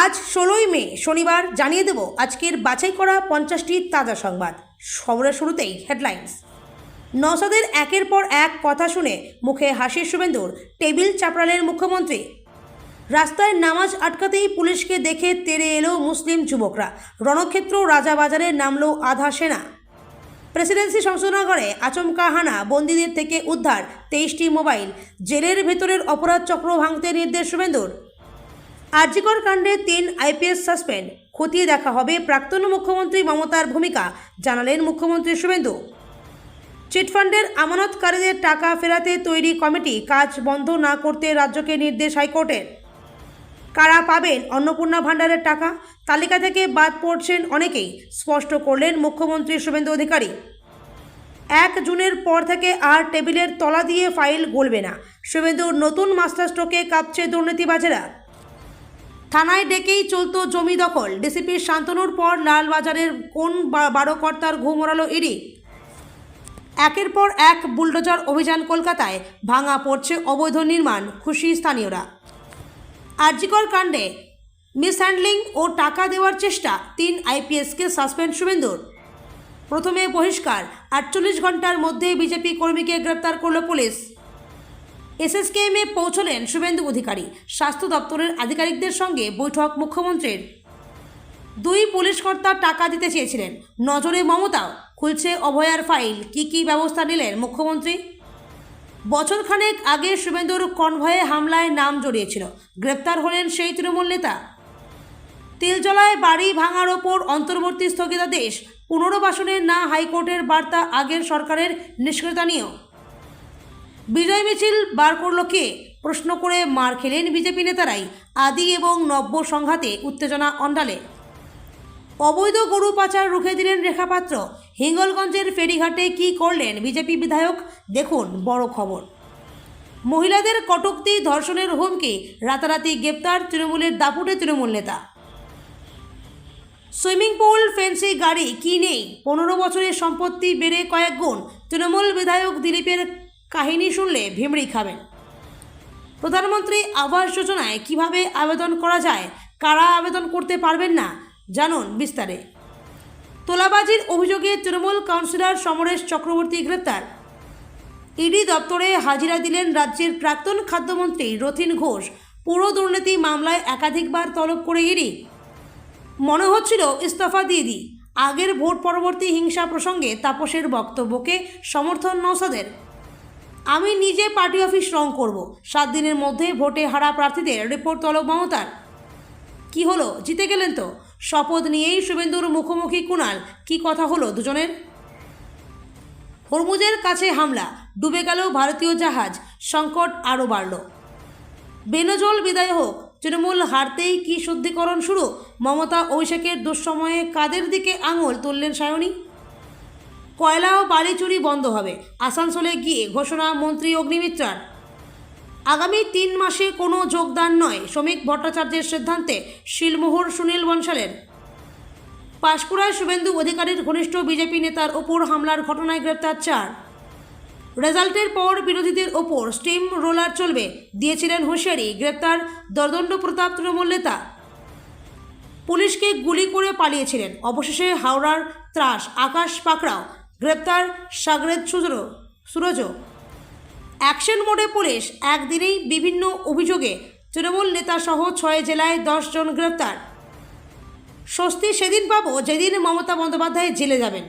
আজ ১৬ই মে শনিবার জানিয়ে দেব আজকের বাছাই করা ৫০টি তাজা সংবাদ। খবরের শুরুতেই হেডলাইন্স। নওশাদের একের পর এক কথা শুনে মুখে হাসির শুভেন্দুর, টেবিল চাপড়ালেন মুখ্যমন্ত্রী। রাস্তায় নামাজ আটকাতেই পুলিশকে দেখে তেড়ে এলো মুসলিম যুবকরা। রণক্ষেত্র রাজাবাজারে নামলো আধা সেনা। প্রেসিডেন্সি সংশোধনাগারে আচমকা হানা, বন্দীদের থেকে উদ্ধার ২৩টি মোবাইল। জেলের ভেতরের অপরাধ চক্র ভাঙতে নির্দেশ শুভেন্দুর। আরজিকর কাণ্ডে ৩ আইপিএস সাসপেন্ড, খতিয়ে দেখা হবে প্রাক্তন মুখ্যমন্ত্রী মমতার ভূমিকা, জানালেন মুখ্যমন্ত্রী শুভেন্দু। চিটফান্ডের আমানতকারীদের টাকা ফেরাতে তৈরি কমিটি কাজ বন্ধ না করতে রাজ্যকে নির্দেশ হাইকোর্টের। কারা পাবেন অন্নপূর্ণা ভাণ্ডারের টাকা, তালিকা থেকে বাদ পড়ছেন অনেকেই, স্পষ্ট করলেন মুখ্যমন্ত্রী শুভেন্দু অধিকারী। ১ জুনের পর থেকে আর টেবিলের তলা দিয়ে ফাইল গলবে না, শুভেন্দুর নতুন মাস্টারস্ট্রোকে কাঁপছে দুর্নীতিবাজেরা। থানায় ডেকেই চলতো জমি দখল, ডিসিপির শান্তনুর পর লালবাজারের কোন ১২ কর্তার ঘুম ওড়ালো ইডি। একের পর এক বুলডোজার অভিযান কলকাতায়, ভাঙা পড়ছে অবৈধ নির্মাণ, খুশি স্থানীয়রা। আরজিকর কাণ্ডে মিসহ্যান্ডলিং ও টাকা দেওয়ার চেষ্টা, ৩ আইপিএসকে সাসপেন্ড শুভেন্দুর। প্রথমে বহিষ্কার, ৪৮ ঘন্টার মধ্যে বিজেপি কর্মীকে গ্রেপ্তার করল পুলিশ। এসএসকেএমে পৌঁছলেন শুভেন্দু অধিকারী। স্বাস্থ্য দপ্তরের আধিকারিকদের সঙ্গে বৈঠক মুখ্যমন্ত্রীর। ২ পুলিশ কর্তা টাকা দিতে চেয়েছিলেন, নজরে মমতাও। খুলছে অভয়ার ফাইল, কি ব্যবস্থা নিলেন মুখ্যমন্ত্রী। বছরখানেক আগে শুভেন্দুর কনভয়ে হামলায় নাম জড়িয়েছিল, গ্রেপ্তার হলেন সেই তৃণমূল নেতা। তিলজলায় বাড়ি ভাঙার ওপর অন্তর্বর্তী স্থগিতাদেশ, পুনর্বাসনের না হাইকোর্টের বার্তা আগের সরকারের নিষ্ক্রিয়তা নিয়েও। বিজয় মিছিল বার করল কে, প্রশ্ন করে মার খেলেন বিজেপি নেতারাই। আদি এবং নব্য সংঘাতে উত্তেজনা অন্ডালে। অবৈধ গরু পাচার রুখে দিলেন রেখা পাত্র। হিঙ্গলগঞ্জের ফেরিঘাটে কি করলেন বিজেপি বিধায়ক, দেখুন বড় খবর। মহিলাদের কটূক্তি, ধর্ষণের হুমকি, রাতারাতি গ্রেপ্তার তৃণমূলের দাপুটে তৃণমূল নেতা। সুইমিং পুল, ফেন্সি গাড়ি কি নেই, ১৫ বছরের সম্পত্তি বেড়ে কয়েক গুণ। তৃণমূল বিধায়ক দিলীপের কাহিনী শুনলে ভিমড়ি খাবেন। প্রধানমন্ত্রী আবাস যোজনায় কিভাবে আবেদন করা যায়, কারা আবেদন করতে পারবেন না, জানুন বিস্তারে। তোলাবাজির অভিযোগে তৃণমূল কাউন্সিলর সমরেশ চক্রবর্তী গ্রেপ্তার। ইডি দপ্তরে হাজিরা দিলেন রাজ্যের প্রাক্তন খাদ্যমন্ত্রী রথীন ঘোষ। পুরো দুর্নীতি মামলায় একাধিকবার তলব করে ইডি। মনে হচ্ছিল ইস্তফা দিয়ে দিই। আগের ভোট পরবর্তী হিংসা প্রসঙ্গে তাপসের বক্তব্যকে সমর্থন নওশাদের। আমি নিজে পার্টি অফিস রং করব, 7 দিনের মধ্যে ভোটে হারা প্রার্থীদের রিপোর্ট তলব মমতার। কি হলো, জিতে গেলেন তো। শপথ নিয়েই শুভেন্দুর মুখোমুখি কুণাল, কি কথা হলো দুজনের। হরমুজের কাছে হামলা, ডুবে গেল ভারতীয় জাহাজ, সংকট আরও বাড়ল। বেনজল বিদায় হোক, তৃণমূল হারতেই কি শুদ্ধিকরণ শুরু। মমতা অভিষেকের দুঃসময়ে কাদের দিকে আঙুল তুললেন সায়নী। কয়লা ও বালি চুরি বন্ধ হবে, আসানসোলে গিয়ে ঘোষণা মন্ত্রী অগ্নিমিত্রার। আগামী ৩ মাসে কোনো যোগদান নয়, শ্রমিক ভট্টাচার্যের সিদ্ধান্তে শিলমোহর সুনীল বনশালের। পাঁশকুড়ায় শুভেন্দু অধিকারীর ঘনিষ্ঠ বিজেপি নেতার ওপর হামলার ঘটনায় গ্রেপ্তার 4। রেজাল্টের পর বিরোধীদের ওপর স্টিম রোলার চলবে, দিয়েছিলেন হুঁশিয়ারি, গ্রেপ্তার দর্দণ্ড প্রতাপ তৃণমূল নেতা। পুলিশকে গুলি করে পালিয়েছিলেন, অবশেষে হাওড়ার ত্রাস আকাশ পাকড়াও, গ্রেপ্তার সাগরেদ সুরজ। অ্যাকশন মোডে পুলিশ, একদিনেই বিভিন্ন অভিযোগে তৃণমূল নেতাসহ 6 জেলায় 10 জন গ্রেপ্তার। স্বস্তি সেদিন পাবো যেদিন মমতা বন্দ্যোপাধ্যায় জেলে যাবেন।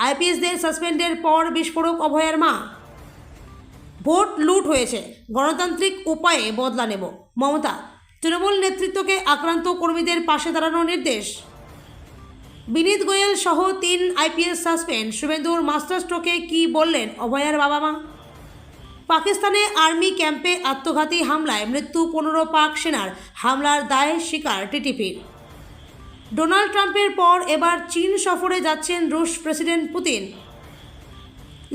আইপিএসদের সাসপেন্ডের পর বিস্ফোরক অভয়ার মা। ভোট লুট হয়েছে, গণতান্ত্রিক উপায়ে বদলা নেব, মমতা। তৃণমূল নেতৃত্বকে আক্রান্ত কর্মীদের পাশে দাঁড়ানোর নির্দেশ। বিনীত গোয়েল সহ 3 আইপিএস সাসপেন্ড, শুভেন্দুর মাস্টারস্ট্রোকে কি বললেন অভয়ার বাবা মা। পাকিস্তানে আর্মি ক্যাম্পে আত্মঘাতী হামলায় মৃত্যু 15 পাক সেনার, হামলার দায় স্বীকার টিটিপির। ডোনাল্ড ট্রাম্পের পর এবার চীন সফরে যাচ্ছেন রুশ প্রেসিডেন্ট পুতিন।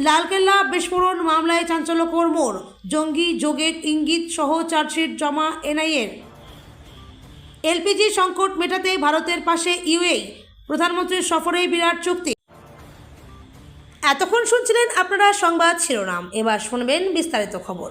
লালকেল্লা বিস্ফোরণ মামলায় চাঞ্চল্যকর মোড়, জঙ্গি যোগের ইঙ্গিত সহ চার্জশিট জমা এনআইএর। এলপিজি সংকট মেটাতে ভারতের পাশে ইউএই, প্রধানমন্ত্রীর সফরে বিরাট চুক্তি। এতক্ষণ শুনছিলেন আপনারা সংবাদ শিরোনাম, এবার শুনবেন বিস্তারিত খবর।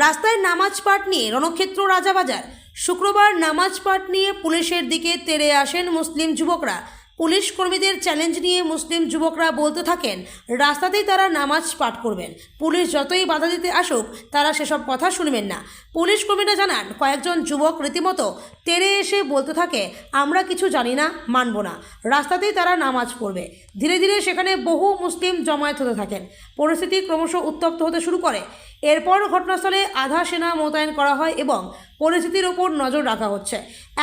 রাস্তায় নামাজ পাঠ নিয়ে রণক্ষেত্র রাজাবাজার, শুক্রবার নামাজ পাঠ নিয়ে পুলিশের দিকে তেড়ে আসেন মুসলিম যুবকরা। পুলিশ কর্মীদের চ্যালেঞ্জ নিয়ে মুসলিম যুবকরা বলতে থাকেন রাস্তাতেই তারা নামাজ পাঠ করবেন, পুলিশ যতই বাধা দিতে আসুক তারা সেসব কথা শুনবেন না। পুলিশ কর্মীরা জানান কয়েকজন যুবক রীতিমতো তেড়ে এসে বলতে থাকে আমরা কিছু জানি না, মানব না, রাস্তাতেই তারা নামাজ পড়বে। ধীরে ধীরে সেখানে বহু মুসলিম জমায়েত হতে থাকেন। পরিস্থিতি ক্রমশ উত্তপ্ত হতে শুরু করে। এরপর ঘটনাস্থলে আধা সেনা মোতায়েন করা হয় এবং পরিস্থিতির ওপর নজর রাখা হচ্ছে।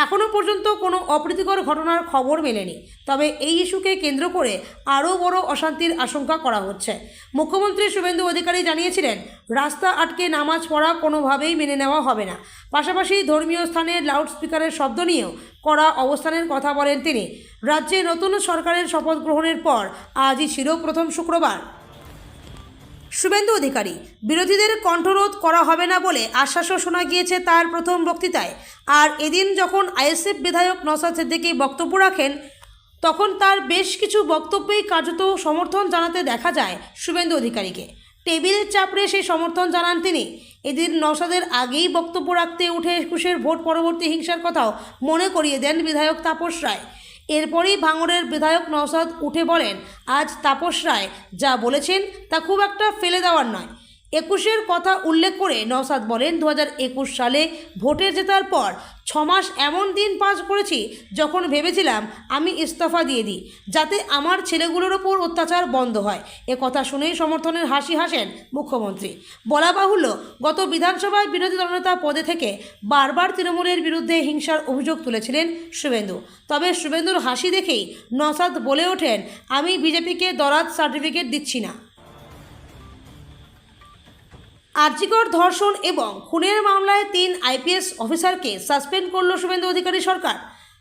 এখনও পর্যন্ত কোনো অপ্রীতিকর ঘটনার খবর মেলেনি, তবে এই ইস্যুকে কেন্দ্র করে আরও বড় অশান্তির আশঙ্কা করা হচ্ছে। মুখ্যমন্ত্রী শুভেন্দু অধিকারী জানিয়েছিলেন রাস্তা আটকে নামাজ পড়া কোনোভাবেই মেনে নেওয়া হবে না। পাশাপাশি ধর্মীয় স্থানে লাউডস্পিকারের শব্দ নিয়েও কড়া অবস্থানের কথা বলেন তিনি। রাজ্যে নতুন সরকারের শপথ গ্রহণের পর আজই ছিল প্রথম শুক্রবার। শুভেন্দু অধিকারী বিরোধীদের কণ্ঠরোধ করা হবে না বলে আশ্বাসও শোনা গিয়েছে তার প্রথম বক্তৃতায়। আর এদিন যখন আইএসএফ বিধায়ক নওশাদ সিদ্দিকী বক্তব্য রাখেন তখন তার বেশ কিছু বক্তব্যেই কার্যত সমর্থন জানাতে দেখা যায় শুভেন্দু অধিকারীকে। টেবিল চাপড়ে সেই সমর্থন জানান তিনি। এদিন নওশাদের আগেই বক্তব্য রাখতে উঠে ২১-এর ভোট পরবর্তী হিংসার কথাও মনে করিয়ে দেন বিধায়ক তাপস রায়। এরপরই ভাঙড়ের বিধায়ক নওশাদ উঠে বলেন আজ তাপস রায় যা বলেছেন তা খুব একটা ফেলে দেওয়ার নয়। ২১-এর কথা উল্লেখ করে নওশাদ বলেন ২০২১ সালে ভোটে জেতার পর ৬ মাস এমন দিন পাস করেছি যখন ভেবেছিলাম আমি ইস্তফা দিয়ে দিই যাতে আমার ছেলেগুলোর ওপর অত্যাচার বন্ধ হয়। এ কথা শুনেই সমর্থনের হাসি হাসেন মুখ্যমন্ত্রী। বলা বাহুল্য গত বিধানসভায় বিরোধী দলনেতা পদে থেকে বারবার তৃণমূলের বিরুদ্ধে হিংসার অভিযোগ তুলেছিলেন শুভেন্দু। তবে শুভেন্দুর হাসি দেখেই নওশাদ বলে ওঠেন আমি বিজেপিকে দরাদ সার্টিফিকেট দিচ্ছি না। আরজিকর ধর্ষণ এবং খুনের মামলায় ৩ আইপিএস অফিসারকে সাসপেন্ড করল শুভেন্দু অধিকারী সরকার।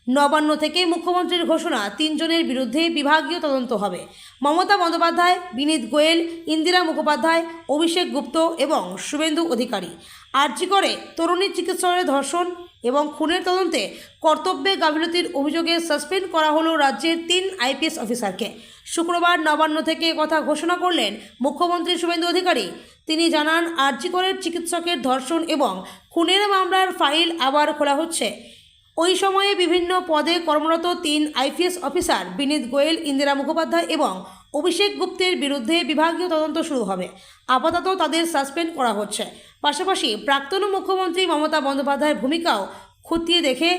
নবান্ন থেকে মুখ্যমন্ত্রীর ঘোষণা ৩ জনের বিরুদ্ধে বিভাগীয় তদন্ত হবে। মমতা বন্দ্যোপাধ্যায়, বিনীত গোয়েল, ইন্দিরা মুখোপাধ্যায়, অভিষেক গুপ্ত এবং শুভেন্দু অধিকারী। আরজিকরে তরুণী চিকিৎসকের ধর্ষণ এবং খুনের তদন্তে কর্তব্যে গাফিলতির অভিযোগে সাসপেন্ড করা হলো রাজ্যের ৩ আইপিএস অফিসারকে। শুক্রবার নবান্ন থেকে কথা ঘোষণা করলেন মুখ্যমন্ত্রী শুভেন্দু অধিকারী। তিনি জানান আরজিকরের চিকিৎসকের ধর্ষণ এবং খুনের মামলার ফাইল আবার খোলা হচ্ছে। ওই সময়ে বিভিন্ন পদে কর্মরত ৩ আইপিএস অফিসার বিনীত গোয়েল, ইন্দিরা মুখোপাধ্যায় এবং অভিষেক গুপ্তের বিরুদ্ধে বিভাগীয় তদন্ত শুরু হবে। আপাতত তাদের সাসপেন্ড করা হচ্ছে। পাশাপাশি প্রাক্তন মুখ্যমন্ত্রী মমতা বন্দ্যোপাধ্যায়ের ভূমিকাও খতিয়ে দেখে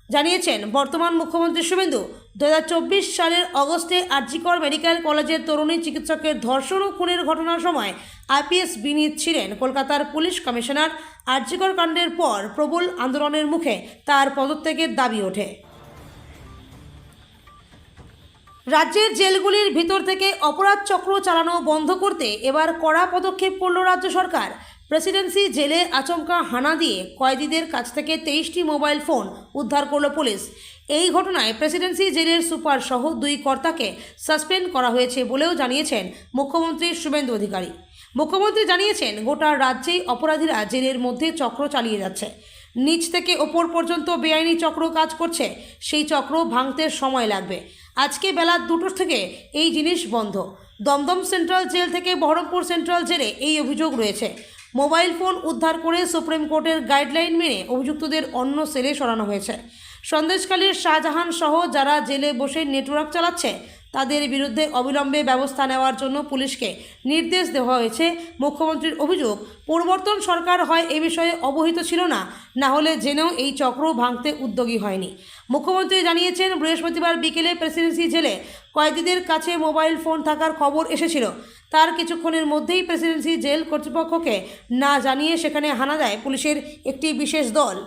জানিয়েছেন বর্তমান মুখ্যমন্ত্রী শুভেন্দু। ২০২৪ সালের অগস্টে আরজিকর মেডিকেল কলেজের তরুণী চিকিৎসকের ধর্ষণ ও খুনের ঘটনার সময় আইপিএস বিনীত ছিলেন কলকাতার পুলিশ কমিশনার। আরজিকর কাণ্ডের পর প্রবল আন্দোলনের মুখে তার পদত্যাগের দাবি ওঠে। রাজ্যের জেলগুলির ভিতর থেকে অপরাধ চক্র চালানো বন্ধ করতে এবার কড়া পদক্ষেপ করল রাজ্য সরকার। প্রেসিডেন্সি জেলে আচমকা হানা দিয়ে কয়েদিদের কাছ থেকে ২৩টি মোবাইল ফোন উদ্ধার করল পুলিশ। এই ঘটনায় প্রেসিডেন্সি জেলের সুপার সহ ২ কর্তাকে সাসপেন্ড করা হয়েছে বলেও জানিয়েছেন মুখ্যমন্ত্রী শুভেন্দু অধিকারী। মুখ্যমন্ত্রী জানিয়েছেন গোটা রাজ্যেই অপরাধীরা জেলের মধ্যে চক্র চালিয়ে যাচ্ছে। নিচ থেকে ওপর পর্যন্ত বেআইনি চক্র কাজ করছে। সেই চক্র ভাঙতে সময় লাগবে। আজকে বেলা ২টো থেকে এই জিনিস বন্ধ। দমদম সেন্ট্রাল জেল থেকে বহরমপুর সেন্ট্রাল জেলে এই অভিযোগ রয়েছে। মোবাইল ফোন উদ্ধার করে সুপ্রিম কোর্টের গাইডলাইন মেনে অভিযুক্তদের অন্য সেলে সরানো হয়েছে। সন্দেশখালীর শাহজাহান সহ যারা জেলে বসে নেটওয়ার্ক চালাচ্ছে তাদের বিরুদ্ধে অবিলম্বে ব্যবস্থা নেওয়ার জন্য পুলিশকে নির্দেশ দেওয়া হয়েছে। মুখ্যমন্ত্রীর অভিযোগ পূর্ববর্তন সরকার হয় এ বিষয়ে অবহিত ছিল না, না হলে জেনেও এই চক্র ভাঙতে উদ্যোগী হয়নি। মুখ্যমন্ত্রী জানিয়েছেন বৃহস্পতিবার বিকেলে প্রেসিডেন্সি জেলে কয়েদিদের কাছে মোবাইল ফোন থাকার খবর এসেছিল। তার কিছুক্ষণের মধ্যেই প্রেসিডেন্সি জেল কর্তৃপক্ষকে না জানিয়ে সেখানে হানা দেয় পুলিশের একটি বিশেষ দল।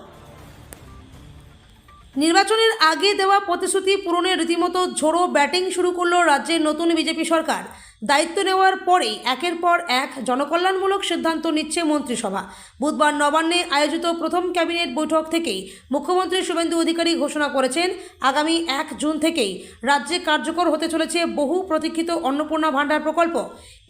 নির্বাচনের আগে দেওয়া প্রতিশ্রুতি পূরণে রীতিমতো ঝোড়ো ব্যাটিং শুরু করল রাজ্যের নতুন বিজেপি সরকার। দায়িত্ব নেওয়ার পরেই একের পর এক জনকল্যাণমূলক সিদ্ধান্ত নিচ্ছে মন্ত্রিসভা। বুধবার নবান্নে আয়োজিত প্রথম ক্যাবিনেট বৈঠক থেকেই মুখ্যমন্ত্রী শুভেন্দু অধিকারী ঘোষণা করেছেন আগামী ১ জুন থেকেই রাজ্যে কার্যকর হতে চলেছে বহু প্রতীক্ষিত অন্নপূর্ণা ভাণ্ডার প্রকল্প।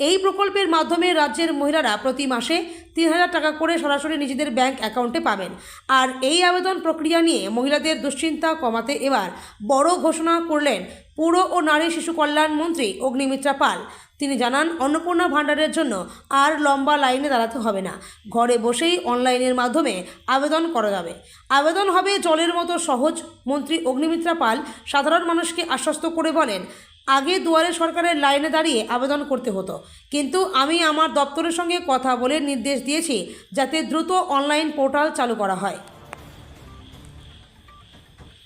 এই প্রকল্পের মাধ্যমে রাজ্যের মহিলারা প্রতি মাসে ৩,০০০ টাকা করে সরাসরি নিজেদের ব্যাংক অ্যাকাউন্টে পাবেন। আর এই আবেদন প্রক্রিয়া নিয়ে মহিলাদের দুশ্চিন্তা কমাতে এবার বড় ঘোষণা করলেন পুর ও নারী শিশু কল্যাণ মন্ত্রী অগ্নিমিত্রা পাল। তিনি জানান, অন্নপূর্ণা ভাণ্ডারের জন্য আর লম্বা লাইনে দাঁড়াতে হবে না, ঘরে বসেই অনলাইনের মাধ্যমে আবেদন করা যাবে। আবেদন হবে জলের মতো সহজ। মন্ত্রী অগ্নিমিত্রা পাল সাধারণ মানুষকে আশ্বস্ত করে বলেন, আগে দুয়ারে সরকারের লাইনে দাঁড়িয়ে আবেদন করতে হতো, কিন্তু আমি আমার দপ্তরের সঙ্গে কথা বলে নির্দেশ দিয়েছি যাতে দ্রুত অনলাইন পোর্টাল চালু করা হয়।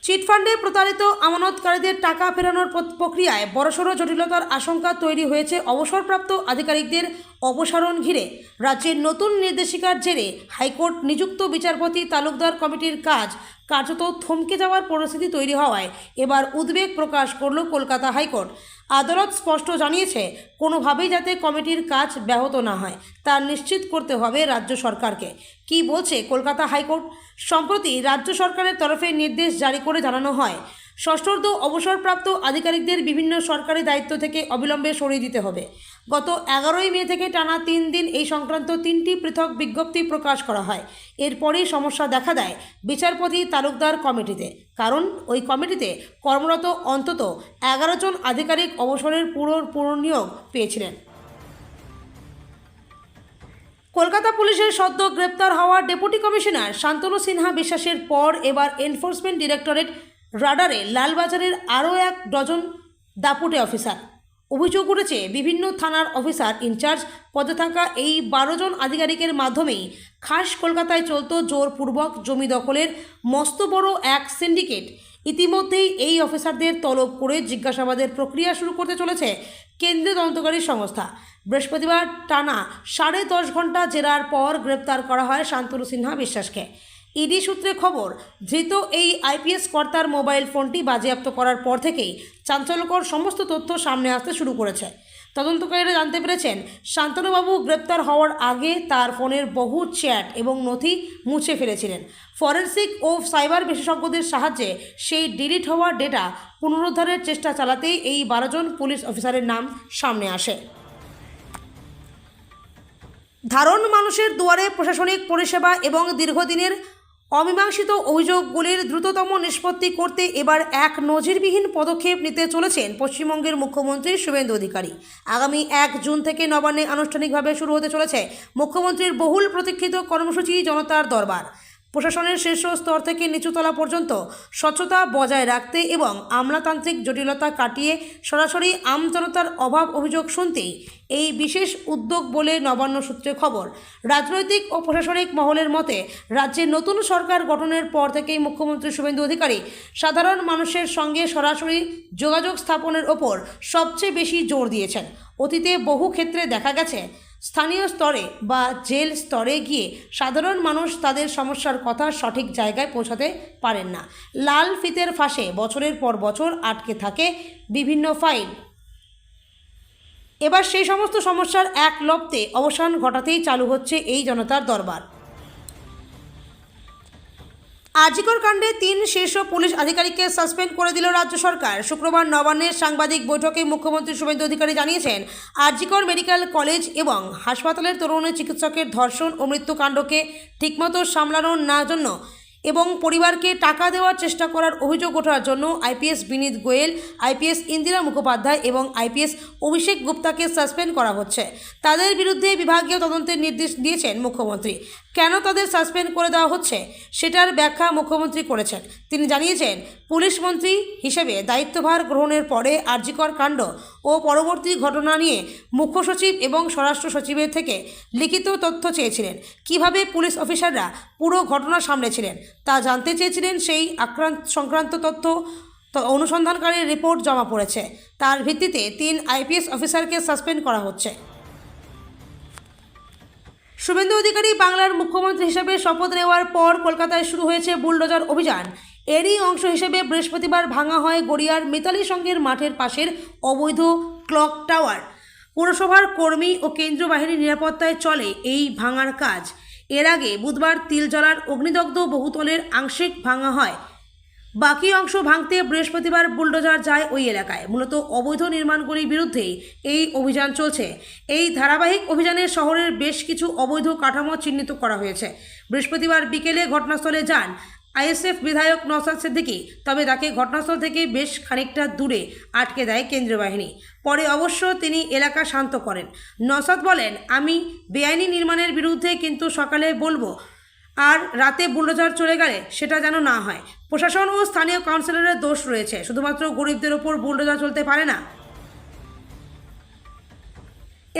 চিটফান্ডে প্রতারিত আমানতকারীদের টাকা ফেরানোর প্রক্রিয়ায় বড়সড় জটিলতার আশঙ্কা তৈরি হয়েছে। অবসরপ্রাপ্ত আধিকারিকদের অপসারণ ঘিরে রাজ্যের নতুন নির্দেশিকার জেরে হাইকোর্ট নিযুক্ত বিচারপতি তালুকদার কমিটির কাজ কার্যত থমকে যাওয়ার পরিস্থিতি তৈরি হওয়ায় এবার উদ্বেগ প্রকাশ করল কলকাতা হাইকোর্ট। আদালত স্পষ্ট জানিয়েছে, কোনোভাবেই যাতে কমিটির কাজ ব্যাহত না হয় তা নিশ্চিত করতে হবে রাজ্য সরকারকে। কি বলছে কলকাতা হাইকোর্ট? সম্প্রতি রাজ্য সরকারের তরফে নির্দেশ জারি করে জানানো হয়, ষষ্ঠর্ধ অবসরপ্রাপ্ত আধিকারিকদের বিভিন্ন সরকারি দায়িত্ব থেকে অবিলম্বে সরিয়ে দিতে হবে। গত 11ই মে থেকে টানা 3 দিন এই সংক্রান্ত 3টি পৃথক বিজ্ঞপ্তি প্রকাশ করা হয়। এরপরই সমস্যা দেখা দেয় বিচারপতি তালুকদার কমিটিতে, কারণ ওই কমিটিতে কর্মরত অন্তত 11 জন আধিকারিক অবসরের পুনর্নিয়োগ পেয়েছিলেন। কলকাতা পুলিশের সদ্য গ্রেপ্তার হওয়া ডেপুটি কমিশনার শান্তনু সিনহা বিশ্বাসের পর এবার এনফোর্সমেন্ট ডিরেক্টরেট রাডারে লালবাজারের আরও 1 ডজন দাপুটে অফিসার। অভিযোগ উঠেছে, বিভিন্ন থানার অফিসার ইনচার্জ পদে থাকা এই 12 জন আধিকারিকের মাধ্যমেই খাস কলকাতায় চলত জোরপূর্বক জমি দখলের মস্ত বড় এক সিন্ডিকেট। ইতিমধ্যেই এই অফিসারদের তলব করে জিজ্ঞাসাবাদের প্রক্রিয়া শুরু করতে চলেছে কেন্দ্রীয় তদন্তকারী সংস্থা। বৃহস্পতিবার টানা 10.5 ঘন্টা জেরার পর গ্রেপ্তার করা হয় শান্তনু সিনহা বিশ্বাসকে। ইডি সূত্রে খবর, ধৃত এই আইপিএস কর্তার মোবাইল ফোনটি বাজেয়াপ্ত করার পর থেকেই চাঞ্চল্যকর সমস্ত তথ্য সামনে আসতে শুরু করেছে। তদন্তকারীরা জানতে পেরেছেন, শান্তনুবাবু গ্রেপ্তার হওয়ার আগে তার ফোনের বহু চ্যাট এবং নথি মুছে ফেলেছিলেন। ফরেনসিক ও সাইবার বিশেষজ্ঞদের সাহায্যে সেই ডিলিট হওয়া ডেটা পুনরুদ্ধারের চেষ্টা চালাতেই এই 12 জন পুলিশ অফিসারের নাম সামনে আসে। ধারণ মানুষের দুয়ারে প্রশাসনিক পরিষেবা এবং দীর্ঘদিনের অমীমাংসিত অভিযোগগুলির দ্রুততম নিষ্পত্তি করতে এবার এক নজিরবিহীন পদক্ষেপ নিতে চলেছেন পশ্চিমবঙ্গের মুখ্যমন্ত্রী শুভেন্দু অধিকারী। আগামী 1 জুন থেকে নবান্নে আনুষ্ঠানিকভাবে শুরু হতে চলেছে মুখ্যমন্ত্রীর বহুল প্রতীক্ষিত কর্মসূচি জনতার দরবার। প্রশাসনের শীর্ষ স্তর থেকে নিচুতলা পর্যন্ত স্বচ্ছতা বজায় রাখতে এবং আমলাতান্ত্রিক জটিলতা কাটিয়ে সরাসরি আমজনতার অভাব অভিযোগ শুনতেই এই বিশেষ উদ্যোগ বলে নবান্ন সূত্রে খবর। রাজনৈতিক ও প্রশাসনিক মহলের মতে, রাজ্যে নতুন সরকার গঠনের পর থেকেই মুখ্যমন্ত্রী শুভেন্দু অধিকারী সাধারণ মানুষের সঙ্গে সরাসরি যোগাযোগ স্থাপনের ওপর সবচেয়ে বেশি জোর দিয়েছেন। অতীতে বহু ক্ষেত্রে দেখা গেছে, স্থানীয় স্তরে বা জেল স্তরে গিয়ে সাধারণ মানুষ তাদের সমস্যার কথা সঠিক জায়গায় পৌঁছাতে পারেন না। লাল ফিতের ফাঁসে বছরের পর বছর আটকে থাকে বিভিন্ন ফাইল। এবার সেই সমস্ত সমস্যার এক লপ্তে অবসান ঘটাতেই চালু হচ্ছে এই জনতার দরবার। আরজিকর কাণ্ডে 3 শীর্ষ পুলিশ আধিকারিককে সাসপেন্ড করে দিল রাজ্য সরকার। শুক্রবার নবান্নের সাংবাদিক বৈঠকে মুখ্যমন্ত্রী শুভেন্দু অধিকারী জানিয়েছেন, আরজিকর মেডিকেল কলেজ এবং হাসপাতালের তরুণ চিকিৎসকের ধর্ষণ ও মৃত্যুকাণ্ডকে ঠিকমতো সামলানোর না জন্য এবং পরিবারকে টাকা দেওয়ার চেষ্টা করার অভিযোগ ওঠার জন্য আইপিএস বিনীত গোয়েল, আইপিএস ইন্দিরা মুখোপাধ্যায় এবং আইপিএস অভিষেক গুপ্তাকে সাসপেন্ড করা হচ্ছে। তাদের বিরুদ্ধে বিভাগীয় তদন্তের নির্দেশ দিয়েছেন মুখ্যমন্ত্রী। কেন তাদের সাসপেন্ড করে দেওয়া হচ্ছে সেটার ব্যাখ্যা মুখ্যমন্ত্রী করেছেন। তিনি জানিয়েছেন, পুলিশ মন্ত্রী হিসেবে দায়িত্বভার গ্রহণের পরে আরজিকর কাণ্ড ও পরবর্তী ঘটনা নিয়ে মুখ্য সচিব এবং স্বরাষ্ট্র সচিবের থেকে লিখিত তথ্য চেয়েছিলেন। কিভাবে পুলিশ অফিসাররা পুরো ঘটনা সামলেছিলেন তা জানতে চেয়েছিলেন। সেই সংক্রান্ত তথ্য অনুসন্ধানকারীর রিপোর্ট জমা পড়েছে। তার ভিত্তিতে 3 আইপিএস অফিসারকে সাসপেন্ড করা হচ্ছে। শুভেন্দু অধিকারী বাংলার মুখ্যমন্ত্রী হিসেবে শপথ নেওয়ার পর কলকাতায় শুরু হয়েছে বুলডোজার অভিযান। এরই অংশ হিসেবে বৃহস্পতিবার ভাঙা হয় গড়িয়ার মিতালি সংঘের মাঠের পাশের অবৈধ ক্লক টাওয়ার। পুরসভার কর্মী ও কেন্দ্রীয় বাহিনীর নিরাপত্তায় চলে এই ভাঙার কাজ। এর আগে বুধবার তিলজলার অগ্নিদগ্ধ বহুতলের আংশিক ভাঙা হয়। বাকি অংশ ভাঙতে বৃহস্পতিবার বুলডোজার যায় ওই এলাকায়। মূলত অবৈধ নির্মাণগুলির বিরুদ্ধেই এই অভিযান চলছে। এই ধারাবাহিক অভিযানে শহরের বেশ কিছু অবৈধ কাঠামো চিহ্নিত করা হয়েছে। বৃহস্পতিবার বিকেলে ঘটনাস্থলে যান আইএসএফ বিধায়ক নওশাদ সিদ্দিকী, তবে তাকে ঘটনাস্থল থেকে বেশ খানিকটা দূরে আটকে দেয় কেন্দ্রীয় বাহিনী। পরে অবশ্য তিনি এলাকা শান্ত করেন। নওশাদ বলেন, আমি বেআইনি নির্মাণের বিরুদ্ধে, কিন্তু সকালে বলবো, আর রাতে বুলডোজার চলে গেলে সেটা যেন না হয়। প্রশাসন ও স্থানীয় কাউন্সিলরের দোষ রয়েছে, শুধুমাত্র গরিবদের ওপর বুলডোজার চলতে পারে না।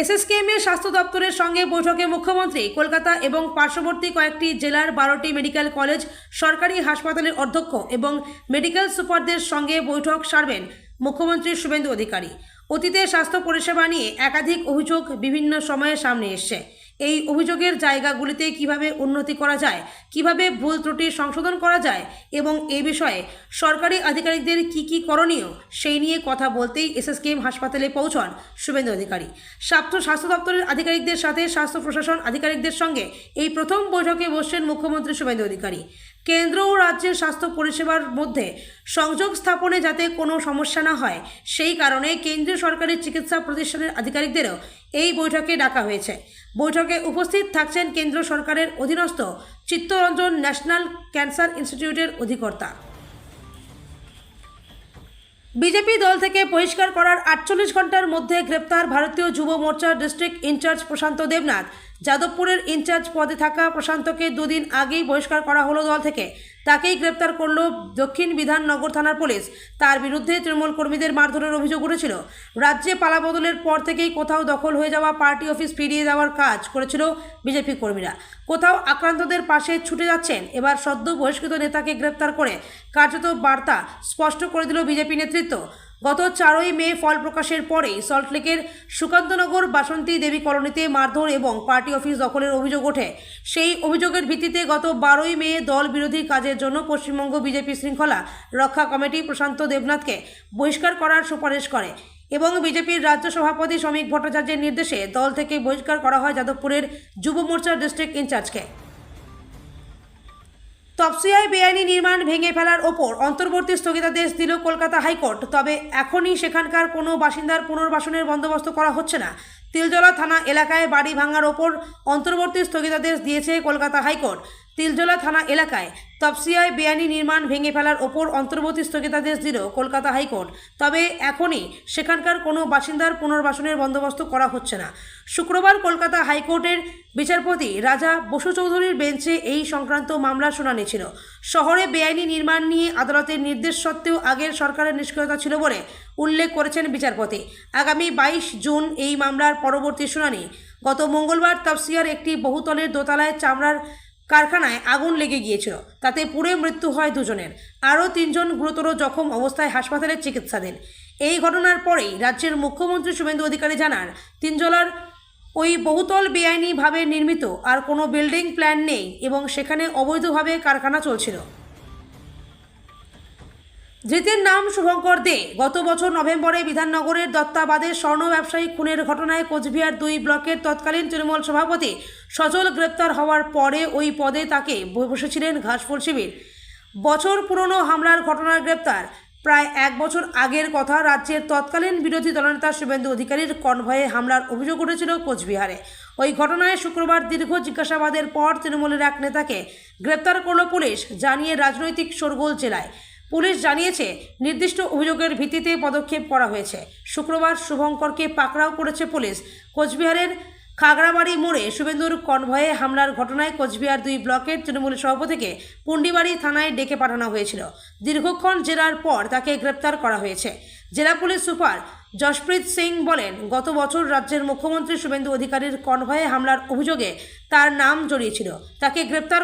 এসএসকেএমের স্বাস্থ্য দপ্তরের সঙ্গে বৈঠকে মুখ্যমন্ত্রী কলকাতা এবং পার্শ্ববর্তী কয়েকটি জেলার 12টি মেডিকেল কলেজ, সরকারি হাসপাতালের অধ্যক্ষ এবং মেডিকেল সুপারদের সঙ্গে বৈঠক সারবেন মুখ্যমন্ত্রী শুভেন্দু অধিকারী। অতীতে স্বাস্থ্য পরিষেবা নিয়ে একাধিক অভিযোগ বিভিন্ন সময়ে সামনে এসছে। এই অভিযোগের জায়গাগুলিতে কিভাবে উন্নতি করা যায়, কিভাবে ভুল ত্রুটি সংশোধন করা যায় এবং এ বিষয়ে সরকারি আধিকারিকদের কি করণীয় সেই নিয়ে কথা বলতেই এসএসকেএম হাসপাতালে পৌঁছন শুভেন্দু অধিকারী। স্বাস্থ্য দপ্তরের আধিকারিকদের সাথে স্বাস্থ্য প্রশাসন আধিকারিকদের সঙ্গে এই প্রথম বৈঠকে বসছেন মুখ্যমন্ত্রী শুভেন্দু অধিকারী। কেন্দ্র ও রাজ্যের স্বাস্থ্য পরিষেবার মধ্যে সংযোগ স্থাপনে যাতে কোনো সমস্যা না হয়, সেই কারণে কেন্দ্রীয় সরকারি চিকিৎসা প্রতিষ্ঠানের আধিকারিকদেরও এই বৈঠকে ডাকা হয়েছে। বৈঠকে উপস্থিত থাকছেন কেন্দ্র সরকারের অধীনস্থ চিত্তরঞ্জন ন্যাশনাল ক্যান্সার ইনস্টিটিউটের অধিকর্তা। বিজেপি দল থেকে বহিষ্কার করার 48 ঘন্টার মধ্যে গ্রেপ্তার ভারতীয় যুব মোর্চার ডিস্ট্রিক্ট ইনচার্জ প্রশান্ত দেবনাথ। যাদবপুরের ইনচার্জ পদে থাকা প্রশান্তকে দুদিন আগেই বহিষ্কার করা হলো দল থেকে। তাকেই গ্রেপ্তার করল দক্ষিণ বিধাননগর থানার পুলিশ। তার বিরুদ্ধে তৃণমূল কর্মীদের মারধরের অভিযোগ উঠেছিল। রাজ্যে পালাবদলের পর থেকেই কোথাও দখল হয়ে যাওয়া পার্টি অফিস ফিরিয়ে দেওয়ার কাজ করেছিল বিজেপি কর্মীরা। কোথাও আক্রান্তদের পাশে ছুটে যাচ্ছেন। এবার সদ্য বহিষ্কৃত নেতাকে গ্রেপ্তার করে কার্যত বার্তা স্পষ্ট করে দিল বিজেপি নেতৃত্ব। গত 4ই মে ফল প্রকাশের পরেই সল্টলেকের সুকান্তনগর বাসন্তী দেবী কলোনিতে মারধর এবং পার্টি অফিস দখলের অভিযোগ ওঠে। সেই অভিযোগের ভিত্তিতে গত 12ই মে দল বিরোধী কাজের জন্য পশ্চিমবঙ্গ বিজেপি শৃঙ্খলা রক্ষা কমিটি প্রশান্ত দেবনাথকে বহিষ্কার করার সুপারিশ করে এবং বিজেপির রাজ্য সভাপতি শ্রমিক ভট্টাচার্যের নির্দেশে দল থেকে বহিষ্কার করা হয় যাদবপুরের যুব মোর্চার ডিস্ট্রিক্ট ইনচার্জকে। তপসিয়ায় বেআইনি নির্মাণ ভেঙে ফেলার ওপর অন্তর্বর্তী স্থগিতাদেশ দিল কলকাতা হাইকোর্ট। তবে এখনই সেখানকার কোনো বাসিন্দার পুনর্বাসনের বন্দোবস্ত করা হচ্ছে না। তিলজলা থানা এলাকায় বাড়ি ভাঙার ওপর অন্তর্বর্তী স্থগিতাদেশ দিয়েছে কলকাতা হাইকোর্ট। তিলজলা থানা এলাকায় তপসিয়ায় বেআইনি নির্মাণ ভেঙে ফেলার ওপর অন্তর্বর্তী স্থগিতাদেশ দিল কলকাতা হাইকোর্ট। তবে এখনই সেখানকার কোনো বাসিন্দার পুনর্বাসনের বন্দোবস্ত করা হচ্ছে না। শুক্রবার কলকাতা হাইকোর্টের বিচারপতি রাজা বসু চৌধুরীর বেঞ্চে এই সংক্রান্ত মামলার শুনানি ছিল। শহরে বেআইনি নির্মাণ নিয়ে আদালতের নির্দেশ সত্ত্বেও আগের সরকারের নিষ্ক্রিয়তা ছিল বলে উল্লেখ করেছেন বিচারপতি। আগামী 22 জুন এই মামলার পরবর্তী শুনানি। গত মঙ্গলবার তপসিয়ার একটি বহুতলের দোতলায় চামড়ার কারখানায় আগুন লেগে গিয়েছিল। তাতে পুড়ে মৃত্যু হয় 2 জনের। আরও 3 জন গুরুতর জখম অবস্থায় হাসপাতালে চিকিৎসাধীন। এই ঘটনার পরেই রাজ্যের মুখ্যমন্ত্রী শুভেন্দু অধিকারী জানান, তিনজলার ওই বহুতল বেআইনিভাবে নির্মিত, আর কোনো বিল্ডিং প্ল্যান নেই এবং সেখানে অবৈধভাবে কারখানা চলছিল। ধৃতের নাম শুভঙ্কর দে। গত বছর নভেম্বরে বিধাননগরের দত্তাবাদের স্বর্ণ ব্যবসায়ী খুনের ঘটনায় কোচবিহার 2 ব্লকের তৎকালীন তৃণমূল সভাপতি সজল গ্রেপ্তার হওয়ার পরে ওই পদে তাকে বসেছিলেন ঘাসফুল শিবির। বছর পুরনো হামলার ঘটনার গ্রেপ্তার। প্রায় 1 বছর আগের কথা। রাজ্যের তৎকালীন বিরোধী দলনেতা শুভেন্দু অধিকারীর কনভয়ে হামলার অভিযোগ উঠেছিল কোচবিহারে। ওই ঘটনায় শুক্রবার দীর্ঘ জিজ্ঞাসাবাদের পর তৃণমূলের এক নেতাকে গ্রেপ্তার করল পুলিশ, জানিয়ে রাজনৈতিক শোরগোল জেলায়। পুলিশ জানিয়েছে, নির্দিষ্ট অভিযোগের ভিত্তিতে পদক্ষেপ করা হয়েছে। শুক্রবার শুভঙ্করকে পাকড়াও করেছে পুলিশ। কোচবিহারের খাগড়াবাড়ি মোড়ে শুভেন্দুর কনভয়ে হামলার ঘটনায় কোচবিহার 2 ব্লকের তৃণমূল সভাপতিকে পুন্ডিবাড়ি থানায় ডেকে পাঠানো হয়েছিল। দীর্ঘক্ষণ জেরার পর তাকে গ্রেপ্তার করা হয়েছে। জেলা পুলিশ সুপার জশপ্রীত সিং বলেন, গত বছর রাজ্যের মুখ্যমন্ত্রী শুভেন্দু অধিকারীর কনভয়ে হামলার অভিযোগে তার নাম জড়িয়েছিল। তাকে গ্রেপ্তার